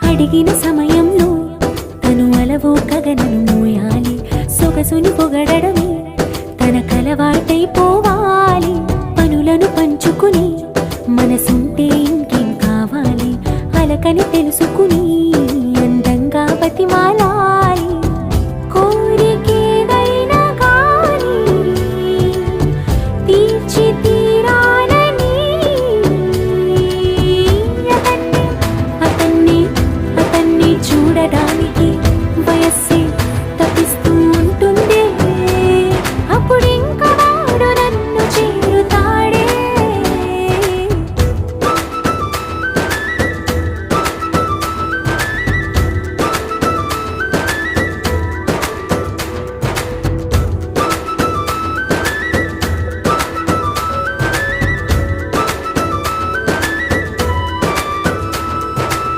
అడిగిన సమయంలో తను అలవో గగనను మోయాలి. సొగసుని పొగడమే తన కలవాటైపోవాలి. పనులను పంచుకుని మనసుంటే ఇంకేం కావాలి. అలకని తెలుసుకుని అందంగా బతిమాల